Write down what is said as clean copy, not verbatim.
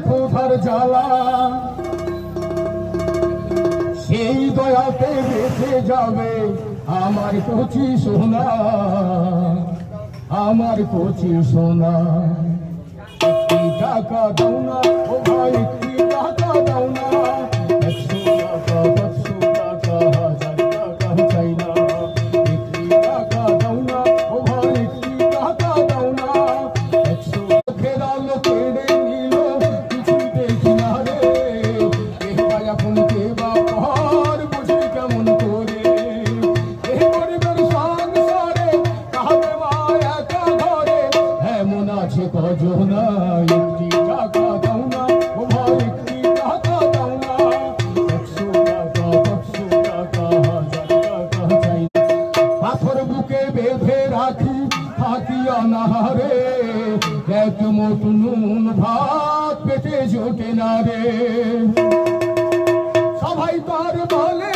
ক্ষুধার জ্বালা সেই দয়াতে বেঁচে যাবে আমার কচি সোনা, আমার কচি সোনা। একটি টাকা দাও না ও ভাই, একটি টাকা দাও না, 100 টাকা 500 টাকা 1000 টাকা চাই না। একটি টাকা দাও না ও ভাই, একটি টাকা দাও না, 100 ফেরালো কেড়ে নিল কিছু দেখি না রে। কে বা এখন কে বা পর বুঝি কেমন করে, এ গরিবের সংসারে কাঁদে মা একা ঘরে, এমন আছে কজনা। একটি টাকা দাও না ও ভাই, একটি টাকা দাও না, 100 টাকা 500 টাকা 1000 টাকা চাই। পাথর বুকে বেঁধে রাখি থাকি অনাহারে, এক মুঠো নুন ভাত পেটে জোটে না রে। সবাই তার বলে